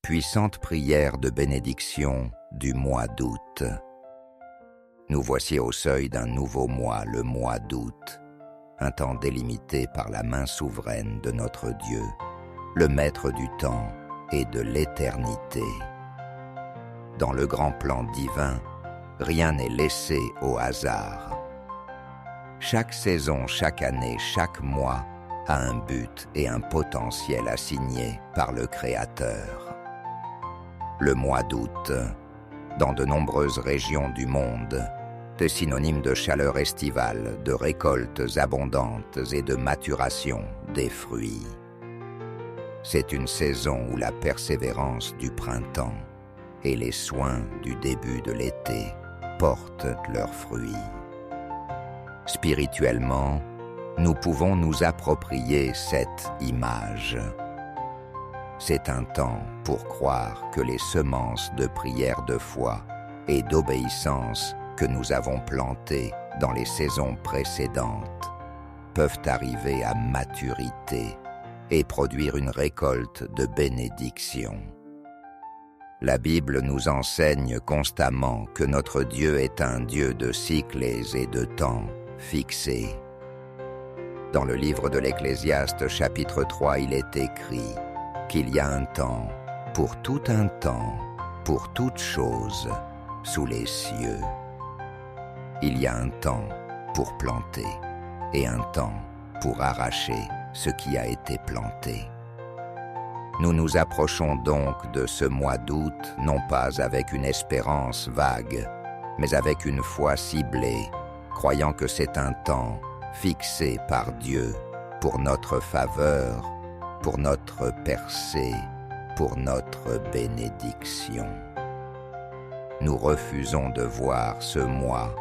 Puissante prière de bénédiction du mois d'août. Nous voici au seuil d'un nouveau mois, le mois d'août, un temps délimité par la main souveraine de notre Dieu, le maître du temps et de l'éternité. Dans le grand plan divin, rien n'est laissé au hasard. Chaque saison, chaque année, chaque mois a un but et un potentiel assigné par le Créateur. Le mois d'août, dans de nombreuses régions du monde, est synonyme de chaleur estivale, de récoltes abondantes et de maturation des fruits. C'est une saison où la persévérance du printemps et les soins du début de l'été portent leurs fruits. Spirituellement, nous pouvons nous approprier cette image. C'est un temps pour croire que les semences de prière de foi et d'obéissance que nous avons plantées dans les saisons précédentes peuvent arriver à maturité et produire une récolte de bénédiction. La Bible nous enseigne constamment que notre Dieu est un Dieu de cycles et de temps fixés. Dans le livre de l'Ecclésiaste, chapitre 3, il est écrit qu'il y a un temps, pour toute chose, sous les cieux. Il y a un temps pour planter et un temps pour arracher ce qui a été planté. Nous nous approchons donc de ce mois d'août non pas avec une espérance vague, mais avec une foi ciblée, croyant que c'est un temps fixé par Dieu pour notre faveur, pour notre percée, pour notre bénédiction. Nous refusons de voir ce mois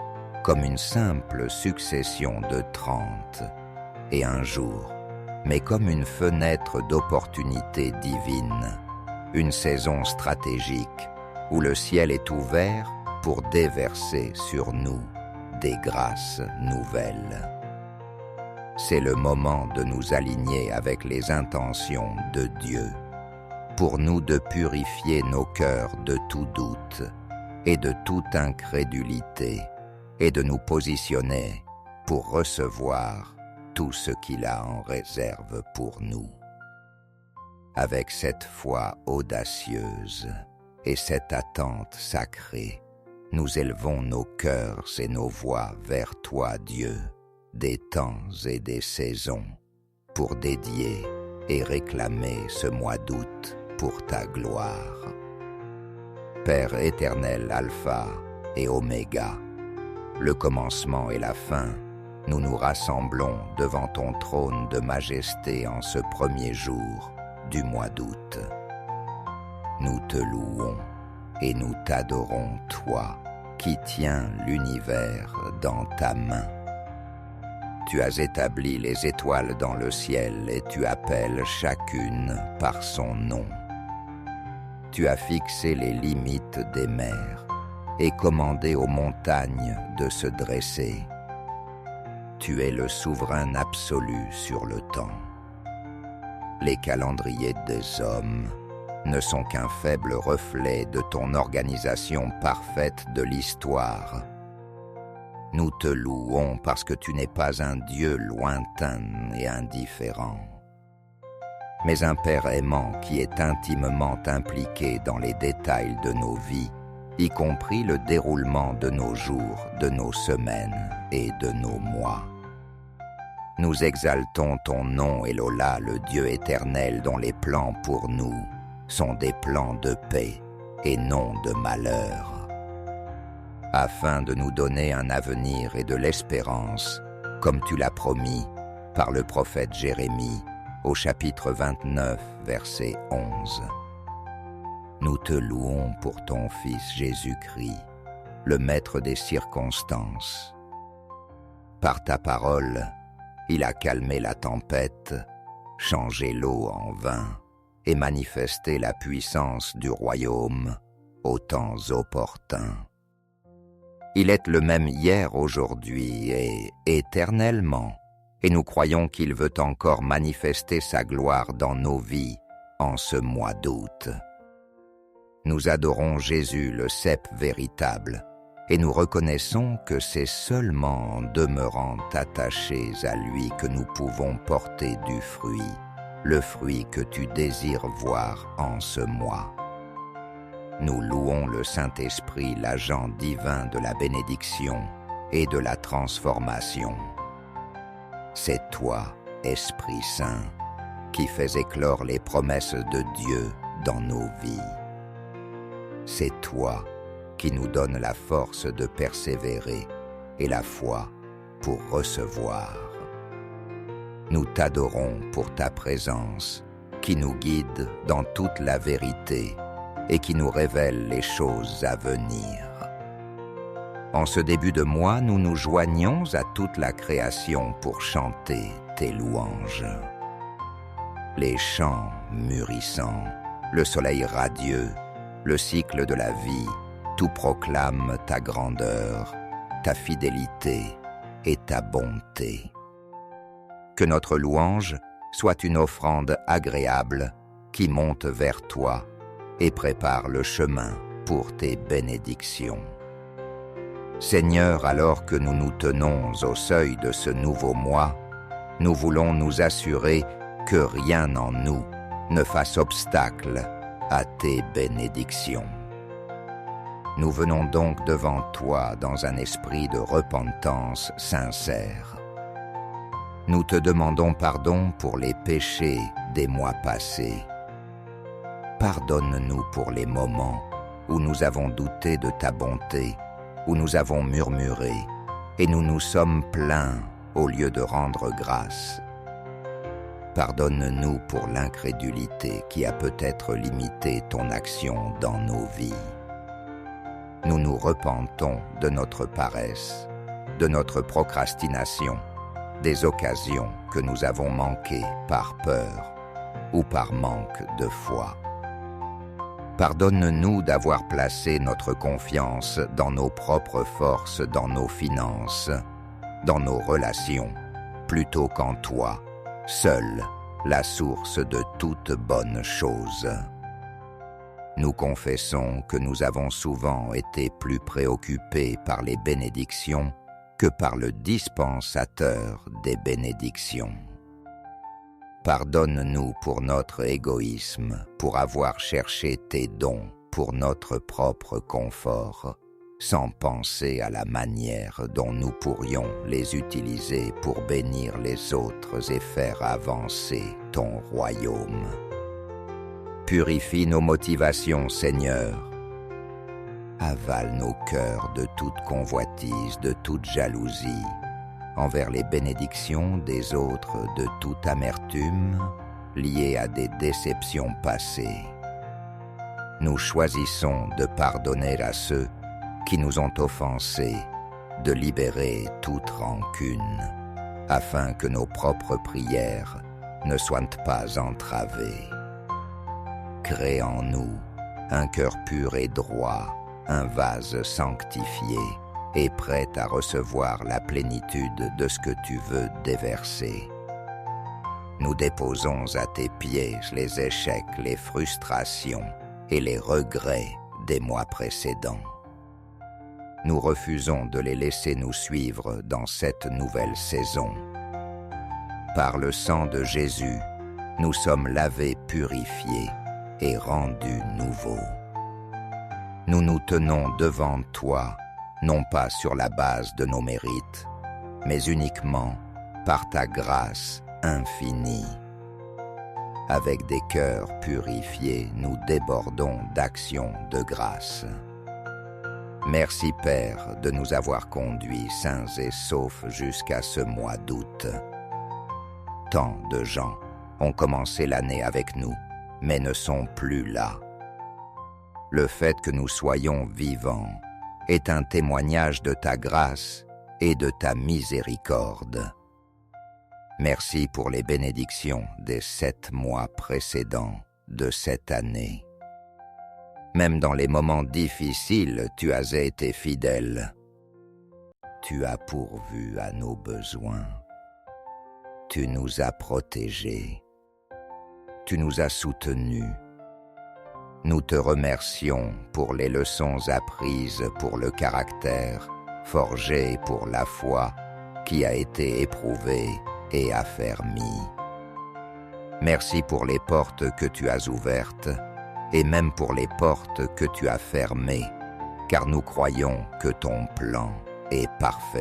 comme une simple succession de 30 et un jour, mais comme une fenêtre d'opportunité divine, une saison stratégique où le ciel est ouvert pour déverser sur nous des grâces nouvelles. C'est le moment de nous aligner avec les intentions de Dieu, pour nous de purifier nos cœurs de tout doute et de toute incrédulité, et de nous positionner pour recevoir tout ce qu'il a en réserve pour nous. Avec cette foi audacieuse et cette attente sacrée, nous élevons nos cœurs et nos voix vers toi, Dieu, des temps et des saisons, pour dédier et réclamer ce mois d'août pour ta gloire. Père éternel, Alpha et Oméga, le commencement et la fin, nous nous rassemblons devant ton trône de majesté en ce premier jour du mois d'août. Nous te louons et nous t'adorons, toi, qui tiens l'univers dans ta main. Tu as établi les étoiles dans le ciel et tu appelles chacune par son nom. Tu as fixé les limites des mers et commandé aux montagnes de se dresser. Tu es le souverain absolu sur le temps. Les calendriers des hommes ne sont qu'un faible reflet de ton organisation parfaite de l'histoire. Nous te louons parce que tu n'es pas un Dieu lointain et indifférent, mais un Père aimant qui est intimement impliqué dans les détails de nos vies, y compris le déroulement de nos jours, de nos semaines et de nos mois. Nous exaltons ton nom, Elola, le Dieu éternel dont les plans pour nous sont des plans de paix et non de malheur, afin de nous donner un avenir et de l'espérance, comme tu l'as promis par le prophète Jérémie au chapitre 29, verset 11. Nous te louons pour ton Fils Jésus-Christ, le maître des circonstances. Par ta parole, il a calmé la tempête, changé l'eau en vin et manifesté la puissance du royaume aux temps opportuns. Il est le même hier, aujourd'hui et éternellement, et nous croyons qu'il veut encore manifester sa gloire dans nos vies en ce mois d'août. Nous adorons Jésus, le cep véritable, et nous reconnaissons que c'est seulement en demeurant attachés à lui que nous pouvons porter du fruit, le fruit que tu désires voir en ce mois. Nous louons le Saint-Esprit, l'agent divin de la bénédiction et de la transformation. C'est toi, Esprit Saint, qui fais éclore les promesses de Dieu dans nos vies. C'est toi qui nous donne la force de persévérer et la foi pour recevoir. Nous t'adorons pour ta présence, qui nous guide dans toute la vérité et qui nous révèle les choses à venir. En ce début de mois, nous nous joignons à toute la création pour chanter tes louanges. Les champs mûrissants, le soleil radieux, le cycle de la vie, tout proclame ta grandeur, ta fidélité et ta bonté. Que notre louange soit une offrande agréable qui monte vers toi et prépare le chemin pour tes bénédictions. Seigneur, alors que nous nous tenons au seuil de ce nouveau mois, nous voulons nous assurer que rien en nous ne fasse obstacle à tes bénédictions. Nous venons donc devant toi dans un esprit de repentance sincère. Nous te demandons pardon pour les péchés des mois passés. Pardonne-nous pour les moments où nous avons douté de ta bonté, où nous avons murmuré et nous nous sommes plaints au lieu de rendre grâce. Pardonne-nous pour l'incrédulité qui a peut-être limité ton action dans nos vies. Nous nous repentons de notre paresse, de notre procrastination, des occasions que nous avons manquées par peur ou par manque de foi. Pardonne-nous d'avoir placé notre confiance dans nos propres forces, dans nos finances, dans nos relations, plutôt qu'en toi, seule la source de toute bonne chose. Nous confessons que nous avons souvent été plus préoccupés par les bénédictions que par le dispensateur des bénédictions. Pardonne-nous pour notre égoïsme, pour avoir cherché tes dons pour notre propre confort, sans penser à la manière dont nous pourrions les utiliser pour bénir les autres et faire avancer ton royaume. Purifie nos motivations, Seigneur. Avale nos cœurs de toute convoitise, de toute jalousie, envers les bénédictions des autres, de toute amertume liée à des déceptions passées. Nous choisissons de pardonner à ceux qui nous ont offensés, de libérer toute rancune, afin que nos propres prières ne soient pas entravées. Crée en nous un cœur pur et droit, un vase sanctifié et prêt à recevoir la plénitude de ce que tu veux déverser. Nous déposons à tes pieds les échecs, les frustrations et les regrets des mois précédents. Nous refusons de les laisser nous suivre dans cette nouvelle saison. Par le sang de Jésus, nous sommes lavés, purifiés et rendus nouveaux. Nous nous tenons devant toi, non pas sur la base de nos mérites, mais uniquement par ta grâce infinie. Avec des cœurs purifiés, nous débordons d'actions de grâce. Merci Père de nous avoir conduits sains et saufs jusqu'à ce mois d'août. Tant de gens ont commencé l'année avec nous, mais ne sont plus là. Le fait que nous soyons vivants est un témoignage de ta grâce et de ta miséricorde. Merci pour les bénédictions des 7 mois précédents de cette année. Même dans les moments difficiles, tu as été fidèle. Tu as pourvu à nos besoins. Tu nous as protégés. Tu nous as soutenus. Nous te remercions pour les leçons apprises pour le caractère, forgé pour la foi, qui a été éprouvé et affermi. Merci pour les portes que tu as ouvertes, et même pour les portes que tu as fermées, car nous croyons que ton plan est parfait.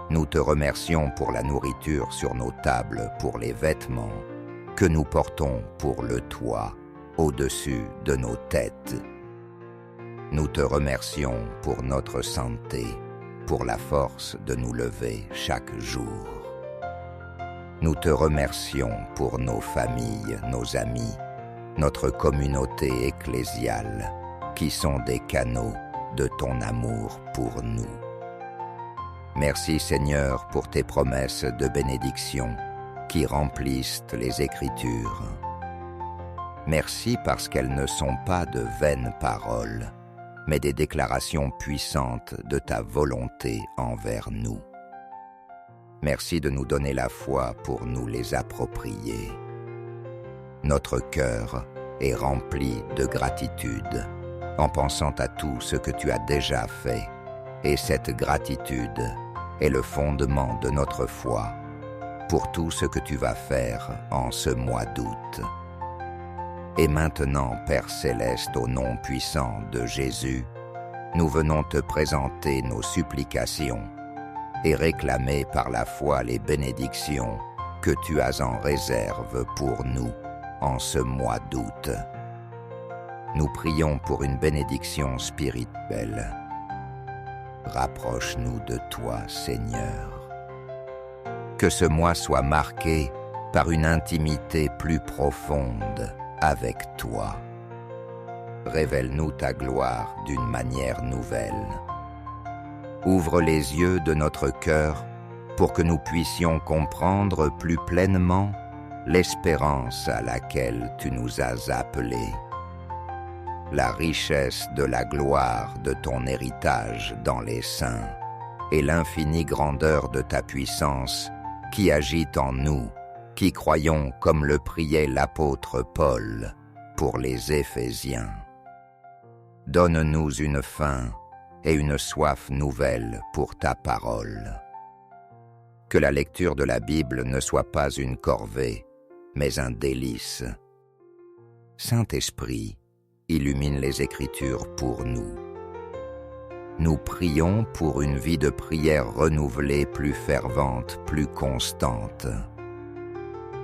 Nous te remercions pour la nourriture sur nos tables, pour les vêtements que nous portons pour le toit, au-dessus de nos têtes. Nous te remercions pour notre santé, pour la force de nous lever chaque jour. Nous te remercions pour nos familles, nos amis, notre communauté ecclésiale, qui sont des canaux de ton amour pour nous. Merci Seigneur pour tes promesses de bénédiction qui remplissent les Écritures. Merci parce qu'elles ne sont pas de vaines paroles, mais des déclarations puissantes de ta volonté envers nous. Merci de nous donner la foi pour nous les approprier. Notre cœur est rempli de gratitude en pensant à tout ce que tu as déjà fait, et cette gratitude est le fondement de notre foi pour tout ce que tu vas faire en ce mois d'août. Et maintenant, Père Céleste, au nom puissant de Jésus, nous venons te présenter nos supplications et réclamer par la foi les bénédictions que tu as en réserve pour nous en ce mois d'août. Nous prions pour une bénédiction spirituelle. Rapproche-nous de toi, Seigneur. Que ce mois soit marqué par une intimité plus profonde avec toi. Révèle-nous ta gloire d'une manière nouvelle. Ouvre les yeux de notre cœur pour que nous puissions comprendre plus pleinement l'espérance à laquelle tu nous as appelés. La richesse de la gloire de ton héritage dans les saints et l'infinie grandeur de ta puissance qui agit en nous, qui croyons comme le priait l'apôtre Paul pour les Éphésiens. Donne-nous une faim et une soif nouvelle pour ta parole. Que la lecture de la Bible ne soit pas une corvée, mais un délice. Saint-Esprit, illumine les Écritures pour nous. Nous prions pour une vie de prière renouvelée, plus fervente, plus constante.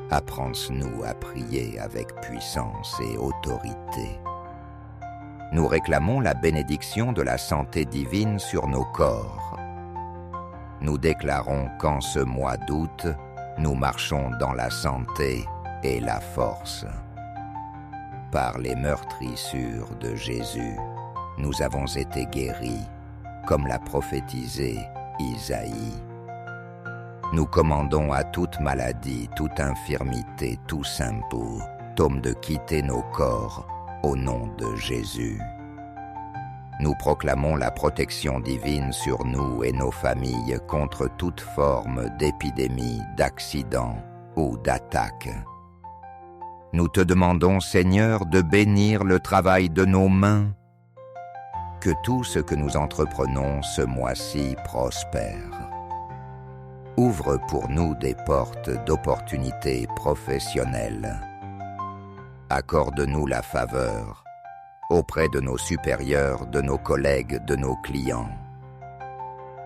Apprends-nous à prier avec puissance et autorité. Nous réclamons la bénédiction de la santé divine sur nos corps. Nous déclarons qu'en ce mois d'août, nous marchons dans la santé et la force. Par les meurtrissures de Jésus, nous avons été guéris, comme l'a prophétisé Isaïe. Nous commandons à toute maladie, toute infirmité, tout symptôme de quitter nos corps au nom de Jésus. Nous proclamons la protection divine sur nous et nos familles contre toute forme d'épidémie, d'accident ou d'attaque. Nous te demandons, Seigneur, de bénir le travail de nos mains, que tout ce que nous entreprenons ce mois-ci prospère. Ouvre pour nous des portes d'opportunités professionnelles. Accorde-nous la faveur auprès de nos supérieurs, de nos collègues, de nos clients.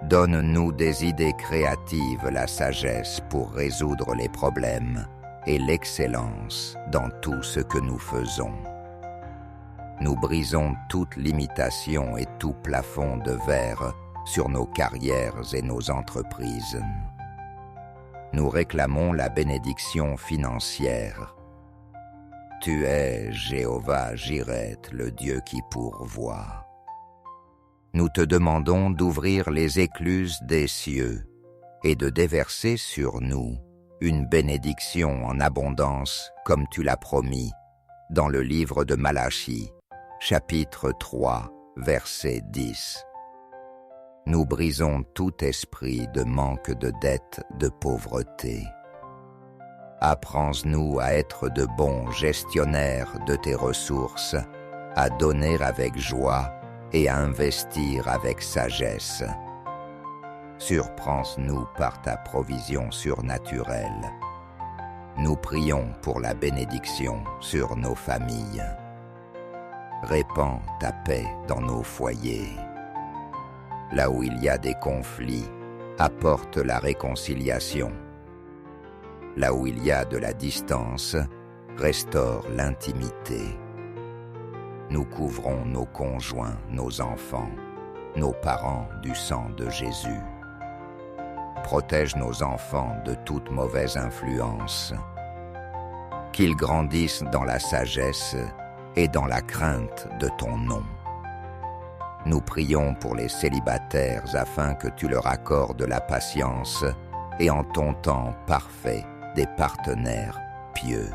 Donne-nous des idées créatives, la sagesse pour résoudre les problèmes et l'excellence dans tout ce que nous faisons. Nous brisons toute limitation et tout plafond de verre sur nos carrières et nos entreprises. Nous réclamons la bénédiction financière. Tu es Jéhovah Jireh, le Dieu qui pourvoit. Nous te demandons d'ouvrir les écluses des cieux et de déverser sur nous une bénédiction en abondance comme tu l'as promis dans le livre de Malachie, chapitre 3, verset 10. Nous brisons tout esprit de manque de dette, de pauvreté. Apprends-nous à être de bons gestionnaires de tes ressources, à donner avec joie et à investir avec sagesse. Surprends-nous par ta provision surnaturelle. Nous prions pour la bénédiction sur nos familles. Répands ta paix dans nos foyers. Là où il y a des conflits, apporte la réconciliation. Là où il y a de la distance, restaure l'intimité. Nous couvrons nos conjoints, nos enfants, nos parents du sang de Jésus. Protège nos enfants de toute mauvaise influence. Qu'ils grandissent dans la sagesse et dans la crainte de ton nom. Nous prions pour les célibataires afin que tu leur accordes la patience et en ton temps parfait des partenaires pieux.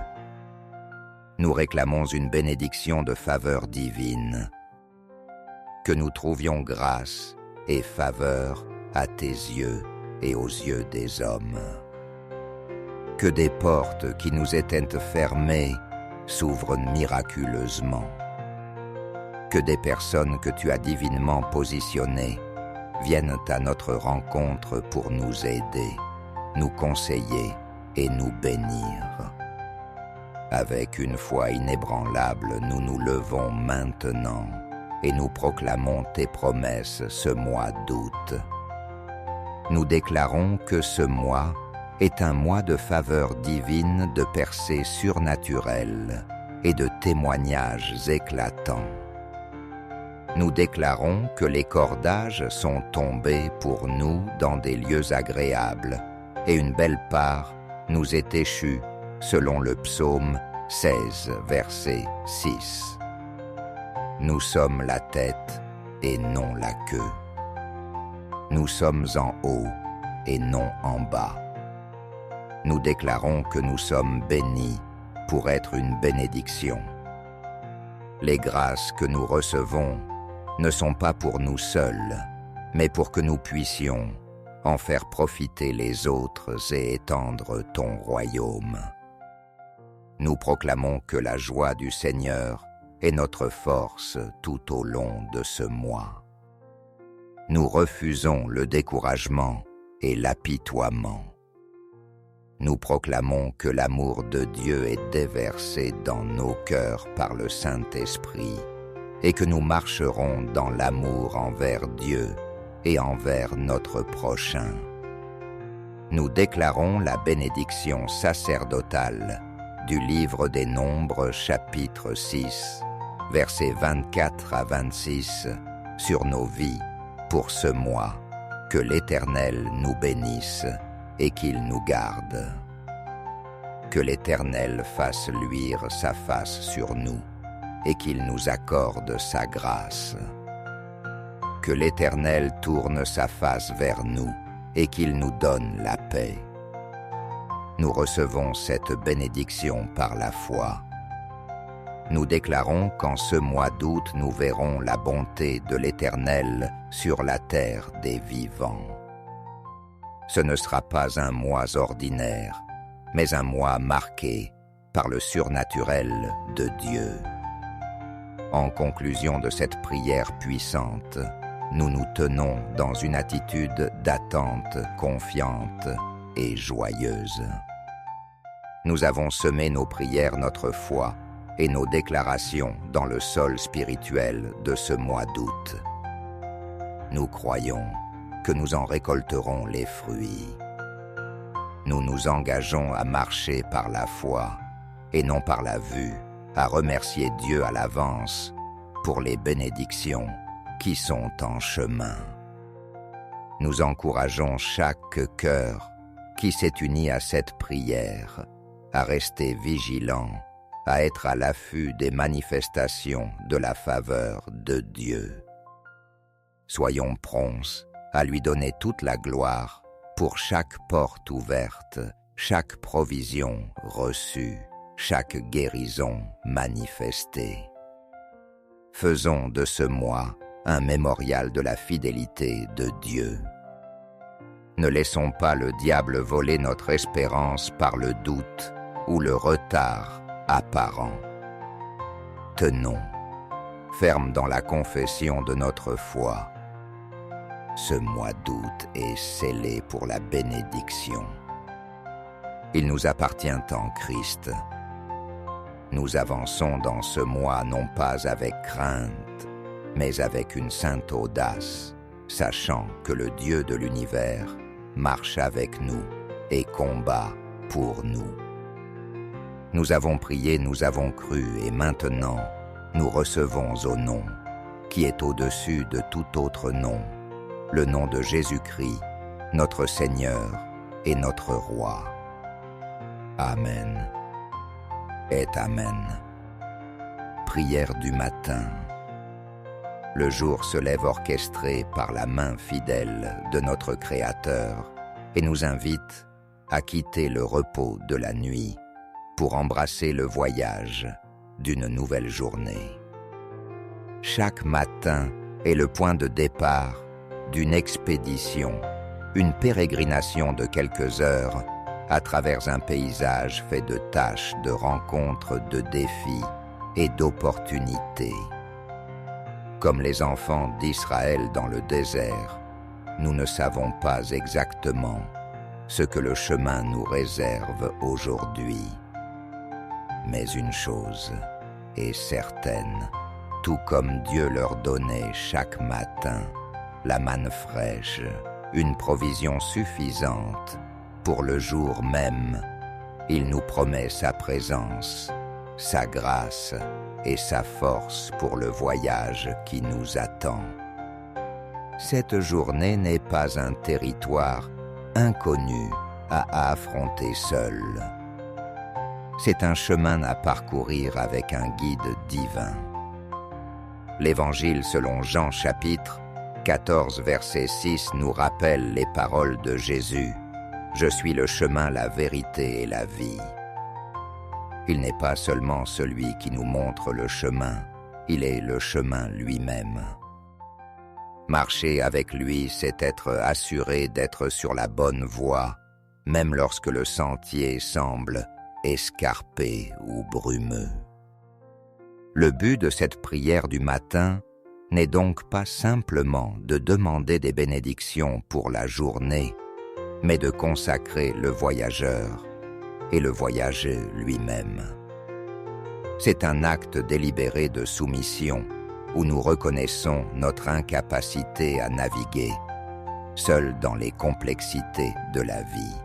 Nous réclamons une bénédiction de faveur divine. Que nous trouvions grâce et faveur à tes yeux et aux yeux des hommes. Que des portes qui nous étaient fermées s'ouvrent miraculeusement. Que des personnes que tu as divinement positionnées viennent à notre rencontre pour nous aider, nous conseiller et nous bénir. Avec une foi inébranlable, nous nous levons maintenant et nous proclamons tes promesses ce mois d'août. Nous déclarons que ce mois est un mois de faveur divine, de percées surnaturelles et de témoignages éclatants. Nous déclarons que les cordages sont tombés pour nous dans des lieux agréables et une belle part nous est échue selon le psaume 16, verset 6. Nous sommes la tête et non la queue. Nous sommes en haut et non en bas. Nous déclarons que nous sommes bénis pour être une bénédiction. Les grâces que nous recevons ne sont pas pour nous seuls, mais pour que nous puissions en faire profiter les autres et étendre ton royaume. Nous proclamons que la joie du Seigneur est notre force tout au long de ce mois. Nous refusons le découragement et l'apitoiement. Nous proclamons que l'amour de Dieu est déversé dans nos cœurs par le Saint-Esprit et que nous marcherons dans l'amour envers Dieu et envers notre prochain. Nous déclarons la bénédiction sacerdotale du livre des Nombres, chapitre 6, versets 24 à 26, sur nos vies pour ce mois. Que l'Éternel nous bénisse et qu'il nous garde. Que l'Éternel fasse luire sa face sur nous et qu'il nous accorde sa grâce. Que l'Éternel tourne sa face vers nous et qu'il nous donne la paix. Nous recevons cette bénédiction par la foi. Nous déclarons qu'en ce mois d'août, nous verrons la bonté de l'Éternel sur la terre des vivants. Ce ne sera pas un mois ordinaire, mais un mois marqué par le surnaturel de Dieu. En conclusion de cette prière puissante, nous nous tenons dans une attitude d'attente confiante et joyeuse. Nous avons semé nos prières, notre foi et nos déclarations dans le sol spirituel de ce mois d'août. Nous croyons que nous en récolterons les fruits. Nous nous engageons à marcher par la foi et non par la vue, à remercier Dieu à l'avance pour les bénédictions qui sont en chemin. Nous encourageons chaque cœur qui s'est uni à cette prière à rester vigilant, à être à l'affût des manifestations de la faveur de Dieu. Soyons prompts à lui donner toute la gloire pour chaque porte ouverte, chaque provision reçue, chaque guérison manifestée. Faisons de ce mois un mémorial de la fidélité de Dieu. Ne laissons pas le diable voler notre espérance par le doute ou le retard apparent. Tenons, fermes dans la confession de notre foi. Ce mois d'août est scellé pour la bénédiction. Il nous appartient en Christ. Nous avançons dans ce mois non pas avec crainte, mais avec une sainte audace, sachant que le Dieu de l'univers marche avec nous et combat pour nous. Nous avons prié, nous avons cru, et maintenant, nous recevons au nom, qui est au-dessus de tout autre nom, le nom de Jésus-Christ, notre Seigneur et notre Roi. Amen et Amen. Prière du matin. Le jour se lève orchestré par la main fidèle de notre Créateur et nous invite à quitter le repos de la nuit pour embrasser le voyage d'une nouvelle journée. Chaque matin est le point de départ d'une expédition, une pérégrination de quelques heures à travers un paysage fait de tâches, de rencontres, de défis et d'opportunités. Comme les enfants d'Israël dans le désert, nous ne savons pas exactement ce que le chemin nous réserve aujourd'hui. Mais une chose est certaine, tout comme Dieu leur donnait chaque matin la manne fraîche, une provision suffisante pour le jour même, il nous promet sa présence, sa grâce et sa force pour le voyage qui nous attend. Cette journée n'est pas un territoire inconnu à affronter seul. C'est un chemin à parcourir avec un guide divin. L'Évangile selon Jean chapitre 14 verset 6 nous rappelle les paroles de Jésus. Je suis le chemin, la vérité et la vie. Il n'est pas seulement celui qui nous montre le chemin, il est le chemin lui-même. Marcher avec lui, c'est être assuré d'être sur la bonne voie, même lorsque le sentier semble escarpé ou brumeux. Le but de cette prière du matin n'est donc pas simplement de demander des bénédictions pour la journée, mais de consacrer le voyageur et le voyager lui-même. C'est un acte délibéré de soumission où nous reconnaissons notre incapacité à naviguer, seuls dans les complexités de la vie.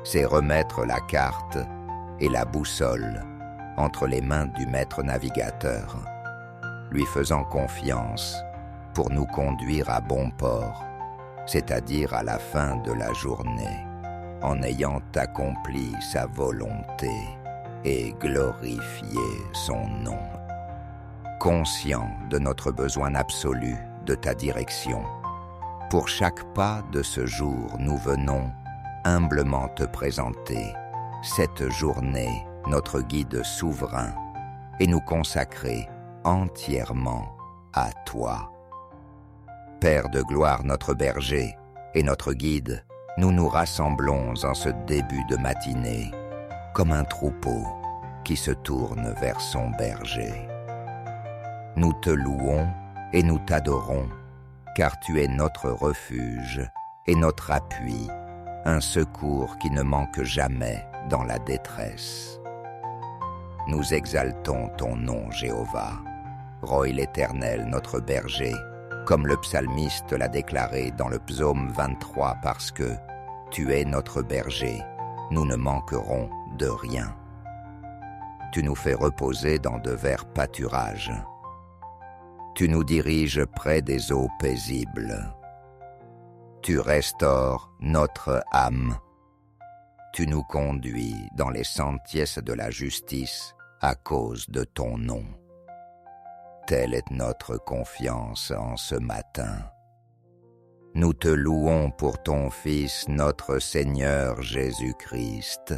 C'est remettre la carte et la boussole entre les mains du maître navigateur, lui faisant confiance pour nous conduire à bon port, c'est-à-dire à la fin de la journée, en ayant accompli sa volonté et glorifié son nom. Conscient de notre besoin absolu de ta direction, pour chaque pas de ce jour, nous venons humblement te présenter cette journée, notre guide souverain, et nous consacrer entièrement à toi. Père de gloire, notre berger et notre guide, nous nous rassemblons en ce début de matinée, comme un troupeau qui se tourne vers son berger. Nous te louons et nous t'adorons, car tu es notre refuge et notre appui, un secours qui ne manque jamais dans la détresse. Nous exaltons ton nom, Jéhovah, Roi l'Éternel, notre berger, comme le psalmiste l'a déclaré dans le psaume 23, parce que tu es notre berger, nous ne manquerons de rien. Tu nous fais reposer dans de verts pâturages. Tu nous diriges près des eaux paisibles. Tu restaures notre âme. Tu nous conduis dans les sentiers de la justice à cause de ton nom. Telle est notre confiance en ce matin. Nous te louons pour ton Fils, notre Seigneur Jésus-Christ,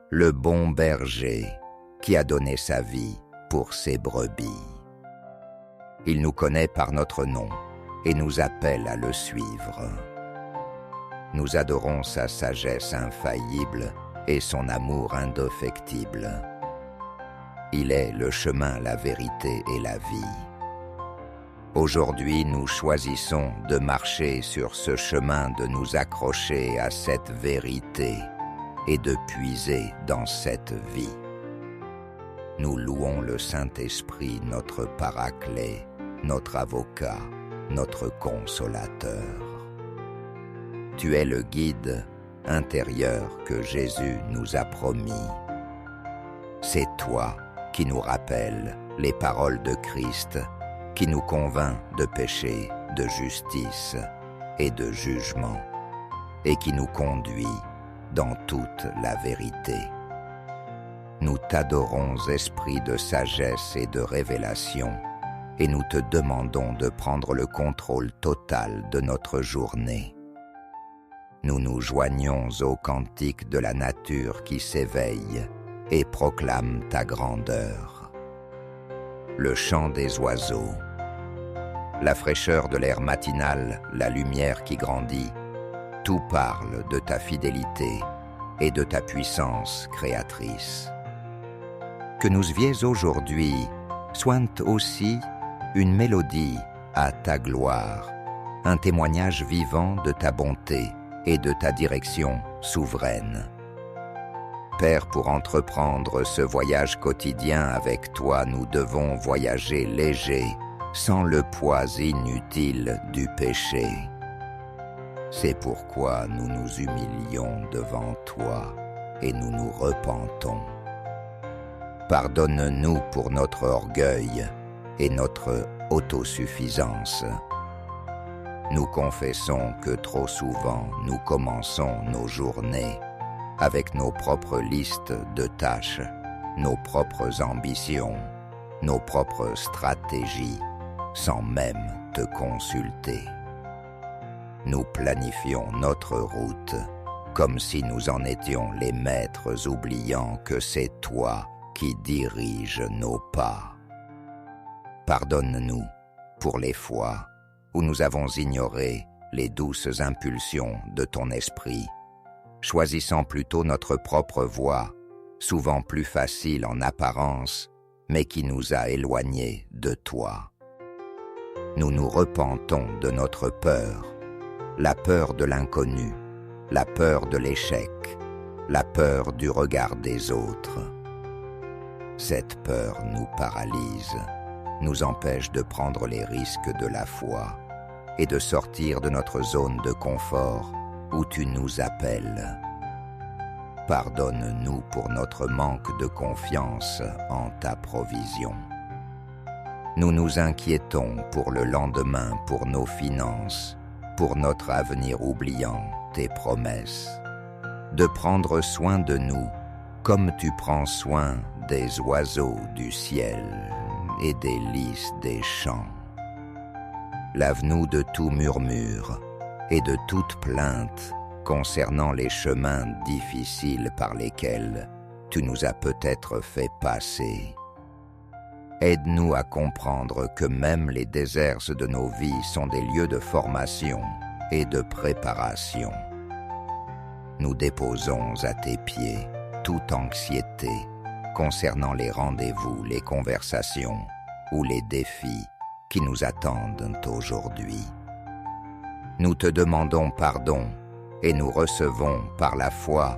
le bon berger qui a donné sa vie pour ses brebis. Il nous connaît par notre nom et nous appelle à le suivre. Nous adorons sa sagesse infaillible et son amour indéfectible. Il est le chemin, la vérité et la vie. Aujourd'hui, nous choisissons de marcher sur ce chemin, de nous accrocher à cette vérité et de puiser dans cette vie. Nous louons le Saint-Esprit, notre paraclet, notre avocat, notre consolateur. Tu es le guide intérieur que Jésus nous a promis. C'est toi qui nous rappelle les paroles de Christ, qui nous convainc de péché, de justice et de jugement, et qui nous conduit dans toute la vérité. Nous t'adorons, Esprit de sagesse et de révélation, et nous te demandons de prendre le contrôle total de notre journée. Nous nous joignons au cantique de la nature qui s'éveille et proclame ta grandeur. Le chant des oiseaux, la fraîcheur de l'air matinal, la lumière qui grandit, tout parle de ta fidélité et de ta puissance créatrice. Que nous vivions aujourd'hui soit aussi une mélodie à ta gloire, un témoignage vivant de ta bonté et de ta direction souveraine. Père, pour entreprendre ce voyage quotidien avec toi, nous devons voyager léger, sans le poids inutile du péché. C'est pourquoi nous nous humilions devant toi et nous nous repentons. Pardonne-nous pour notre orgueil et notre autosuffisance. Nous confessons que trop souvent nous commençons nos journées avec nos propres listes de tâches, nos propres ambitions, nos propres stratégies, sans même te consulter. Nous planifions notre route comme si nous en étions les maîtres, oubliant que c'est toi qui dirige nos pas. Pardonne-nous pour les fois où nous avons ignoré les douces impulsions de ton esprit, choisissant plutôt notre propre voie, souvent plus facile en apparence, mais qui nous a éloignés de toi. Nous nous repentons de notre peur, la peur de l'inconnu, la peur de l'échec, la peur du regard des autres. Cette peur nous paralyse, nous empêche de prendre les risques de la foi et de sortir de notre zone de confort où tu nous appelles. Pardonne-nous pour notre manque de confiance en ta provision. Nous nous inquiétons pour le lendemain, pour nos finances, pour notre avenir, oubliant tes promesses. De prendre soin de nous comme tu prends soin des oiseaux du ciel et des lys des champs. Lave-nous de tout murmure et de toute plainte concernant les chemins difficiles par lesquels tu nous as peut-être fait passer. Aide-nous à comprendre que même les déserts de nos vies sont des lieux de formation et de préparation. Nous déposons à tes pieds toute anxiété concernant les rendez-vous, les conversations ou les défis qui nous attendent aujourd'hui. Nous te demandons pardon et nous recevons par la foi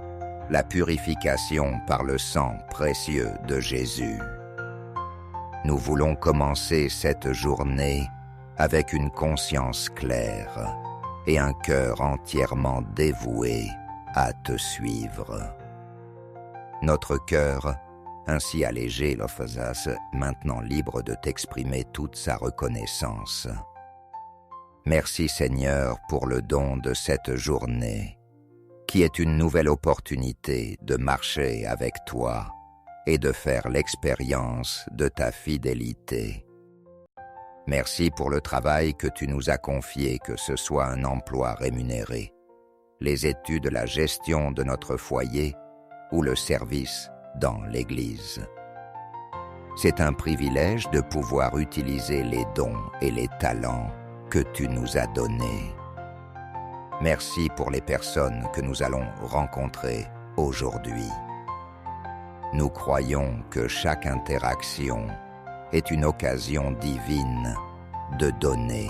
la purification par le sang précieux de Jésus. Nous voulons commencer cette journée avec une conscience claire et un cœur entièrement dévoué à te suivre. Notre cœur, ainsi allégé, le faisas, maintenant libre de t'exprimer toute sa reconnaissance. Merci Seigneur pour le don de cette journée, qui est une nouvelle opportunité de marcher avec toi et de faire l'expérience de ta fidélité. Merci pour le travail que tu nous as confié, que ce soit un emploi rémunéré, les études, la gestion de notre foyer ou le service dans l'Église. C'est un privilège de pouvoir utiliser les dons et les talents que tu nous as donnés. Merci pour les personnes que nous allons rencontrer aujourd'hui. Nous croyons que chaque interaction est une occasion divine de donner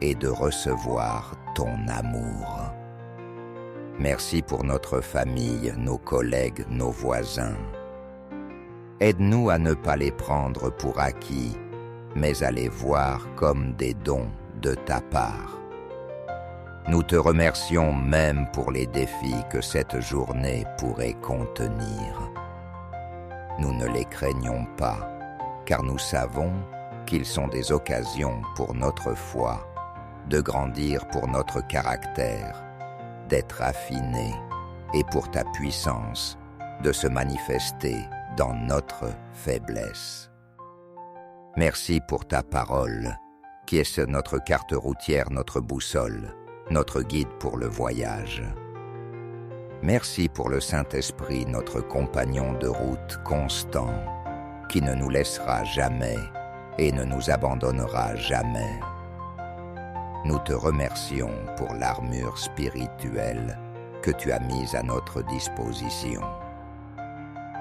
et de recevoir ton amour. Merci pour notre famille, nos collègues, nos voisins. Aide-nous à ne pas les prendre pour acquis, mais à les voir comme des dons de ta part. Nous te remercions même pour les défis que cette journée pourrait contenir. Nous ne les craignons pas, car nous savons qu'ils sont des occasions pour notre foi, de grandir pour notre caractère, d'être affinés et pour ta puissance, de se manifester dans notre faiblesse. Merci pour ta parole, qui est notre carte routière, notre boussole, notre guide pour le voyage. Merci pour le Saint-Esprit, notre compagnon de route constant, qui ne nous laissera jamais et ne nous abandonnera jamais. Nous te remercions pour l'armure spirituelle que tu as mise à notre disposition.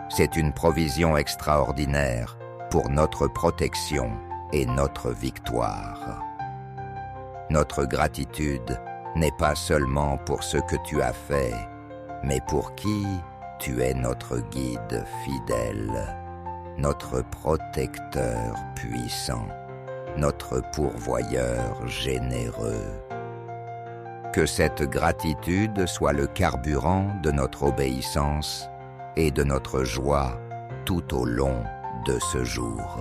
C'est une provision extraordinaire pour notre protection et notre victoire. Notre gratitude n'est pas seulement pour ce que tu as fait, mais pour qui tu es notre guide fidèle, notre protecteur puissant, notre pourvoyeur généreux. Que cette gratitude soit le carburant de notre obéissance et de notre joie tout au long de ce jour.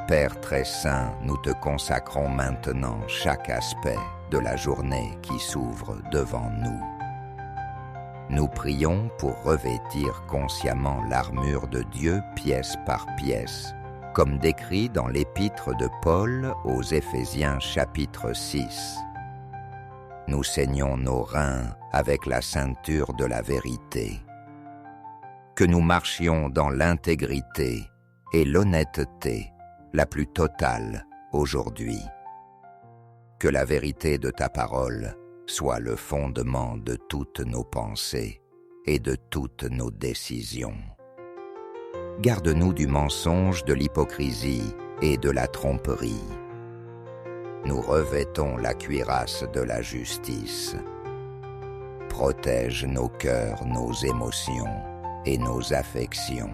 Père très saint, nous te consacrons maintenant chaque aspect de la journée qui s'ouvre devant nous. Nous prions pour revêtir consciemment l'armure de Dieu pièce par pièce, comme décrit dans l'épître de Paul aux Éphésiens chapitre 6. Nous ceignons nos reins avec la ceinture de la vérité. Que nous marchions dans l'intégrité et l'honnêteté la plus totale aujourd'hui. Que la vérité de ta parole soit le fondement de toutes nos pensées et de toutes nos décisions. Garde-nous du mensonge, de l'hypocrisie et de la tromperie. Nous revêtons la cuirasse de la justice. Protège nos cœurs, nos émotions et nos affections.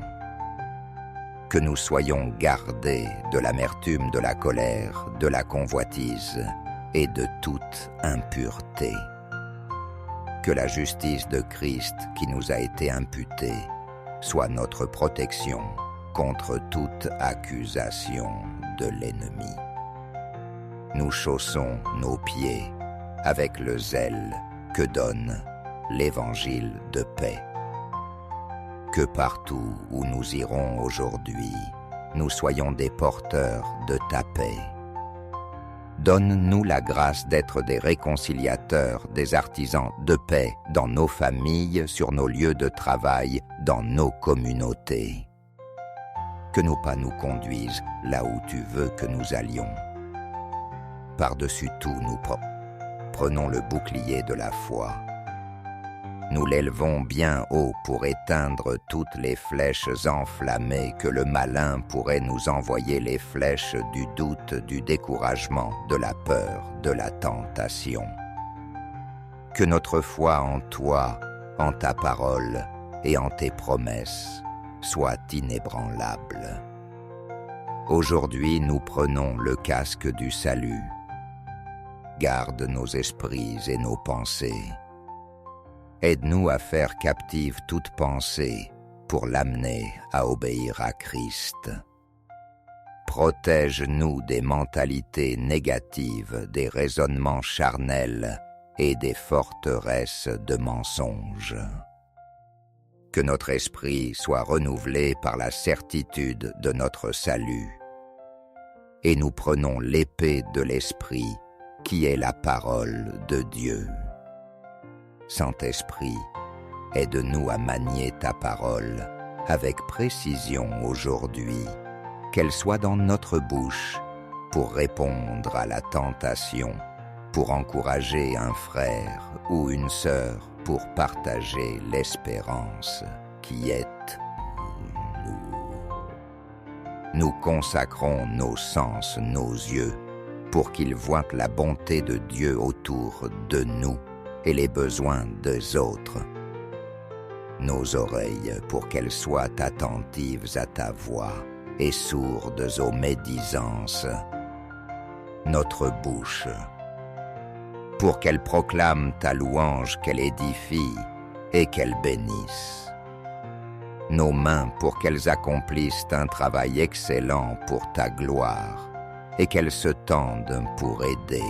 Que nous soyons gardés de l'amertume, de la colère, de la convoitise et de toute impureté. Que la justice de Christ qui nous a été imputée soit notre protection contre toute accusation de l'ennemi. Nous chaussons nos pieds avec le zèle que donne l'Évangile de paix. Que partout où nous irons aujourd'hui, nous soyons des porteurs de ta paix. Donne-nous la grâce d'être des réconciliateurs, des artisans de paix dans nos familles, sur nos lieux de travail, dans nos communautés. Que nos pas nous conduisent là où tu veux que nous allions. Par-dessus tout, nous prenons le bouclier de la foi. Nous l'élevons bien haut pour éteindre toutes les flèches enflammées que le malin pourrait nous envoyer, les flèches du doute, du découragement, de la peur, de la tentation. Que notre foi en toi, en ta parole et en tes promesses soit inébranlable. Aujourd'hui, nous prenons le casque du salut. Garde nos esprits et nos pensées. Aide-nous à faire captive toute pensée pour l'amener à obéir à Christ. Protège-nous des mentalités négatives, des raisonnements charnels et des forteresses de mensonges. Que notre esprit soit renouvelé par la certitude de notre salut. Et nous prenons l'épée de l'Esprit, qui est la parole de Dieu. Saint-Esprit, aide-nous à manier ta parole avec précision aujourd'hui, qu'elle soit dans notre bouche pour répondre à la tentation, pour encourager un frère ou une sœur, pour partager l'espérance qui est nous. Nous consacrons nos sens, nos yeux, pour qu'ils voient la bonté de Dieu autour de nous et les besoins des autres. Nos oreilles pour qu'elles soient attentives à ta voix et sourdes aux médisances. Notre bouche pour qu'elle proclame ta louange, qu'elle édifie et qu'elle bénisse. Nos mains pour qu'elles accomplissent un travail excellent pour ta gloire et qu'elles se tendent pour aider.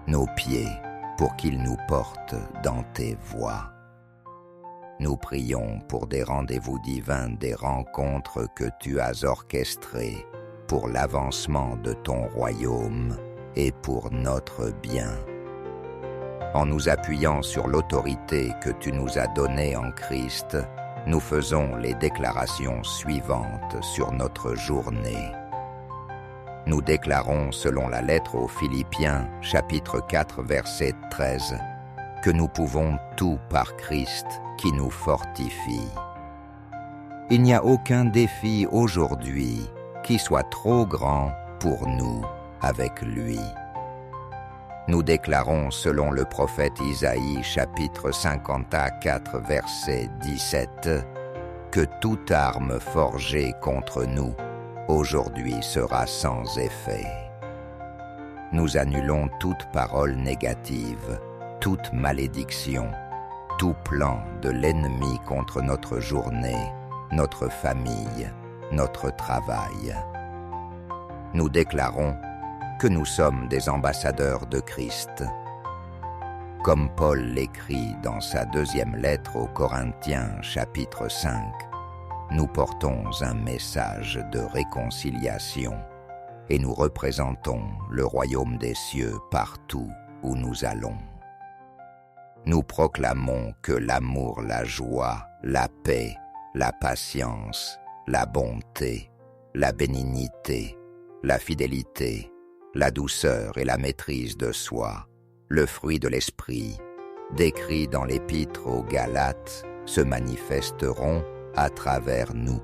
Nos pieds pour qu'ils nous portent dans tes voies. Nous prions pour des rendez-vous divins, des rencontres que tu as orchestrées pour l'avancement de ton royaume et pour notre bien. En nous appuyant sur l'autorité que tu nous as donnée en Christ, nous faisons les déclarations suivantes sur notre journée. Nous déclarons selon la lettre aux Philippiens, chapitre 4, verset 13, que nous pouvons tout par Christ qui nous fortifie. Il n'y a aucun défi aujourd'hui qui soit trop grand pour nous avec lui. Nous déclarons selon le prophète Isaïe, chapitre 54, verset 17, que toute arme forgée contre nous aujourd'hui sera sans effet. Nous annulons toute parole négative, toute malédiction, tout plan de l'ennemi contre notre journée, notre famille, notre travail. Nous déclarons que nous sommes des ambassadeurs de Christ. Comme Paul l'écrit dans sa deuxième lettre aux Corinthiens, chapitre 5, nous portons un message de réconciliation et nous représentons le royaume des cieux partout où nous allons. Nous proclamons que l'amour, la joie, la paix, la patience, la bonté, la bénignité, la fidélité, la douceur et la maîtrise de soi, le fruit de l'esprit, décrits dans l'épître aux Galates, se manifesteront à travers nous.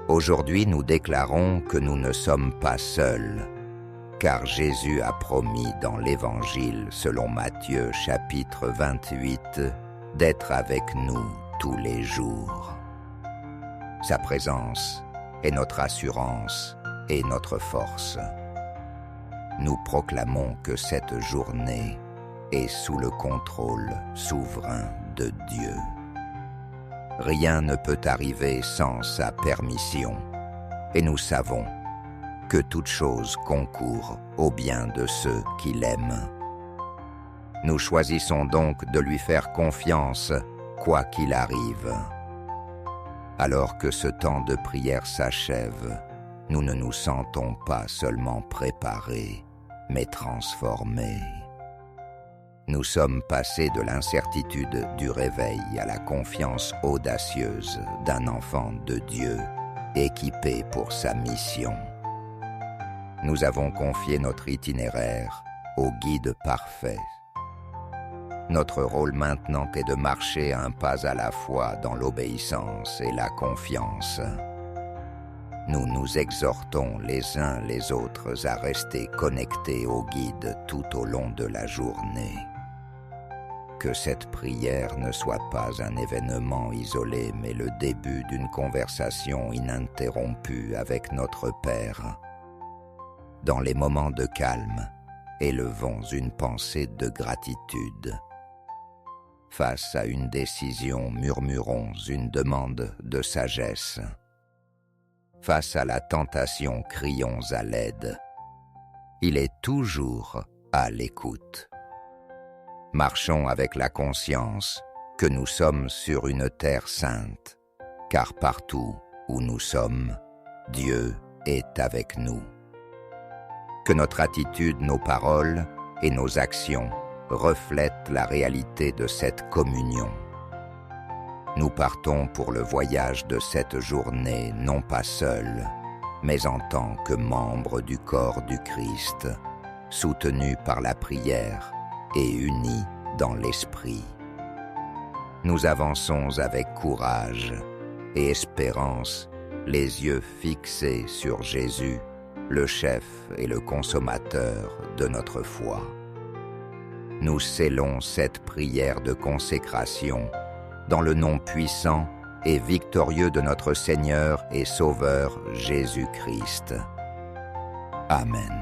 Aujourd'hui, nous déclarons que nous ne sommes pas seuls, car Jésus a promis dans l'Évangile selon Matthieu chapitre 28 d'être avec nous tous les jours. Sa présence est notre assurance et notre force. Nous proclamons que cette journée est sous le contrôle souverain de Dieu. Rien ne peut arriver sans sa permission, et nous savons que toute chose concourt au bien de ceux qui l'aiment. Nous choisissons donc de lui faire confiance, quoi qu'il arrive. Alors que ce temps de prière s'achève, nous ne nous sentons pas seulement préparés, mais transformés. Nous sommes passés de l'incertitude du réveil à la confiance audacieuse d'un enfant de Dieu, équipé pour sa mission. Nous avons confié notre itinéraire au guide parfait. Notre rôle maintenant est de marcher un pas à la fois dans l'obéissance et la confiance. Nous nous exhortons les uns les autres à rester connectés au guide tout au long de la journée. Que cette prière ne soit pas un événement isolé, mais le début d'une conversation ininterrompue avec notre Père. Dans les moments de calme, élevons une pensée de gratitude. Face à une décision, murmurons une demande de sagesse. Face à la tentation, crions à l'aide. Il est toujours à l'écoute. Marchons avec la conscience que nous sommes sur une terre sainte, car partout où nous sommes, Dieu est avec nous. Que notre attitude, nos paroles et nos actions reflètent la réalité de cette communion. Nous partons pour le voyage de cette journée non pas seuls, mais en tant que membres du corps du Christ, soutenus par la prière et unis dans l'esprit. Nous avançons avec courage et espérance, les yeux fixés sur Jésus, le chef et le consommateur de notre foi. Nous scellons cette prière de consécration dans le nom puissant et victorieux de notre Seigneur et Sauveur Jésus-Christ. Amen.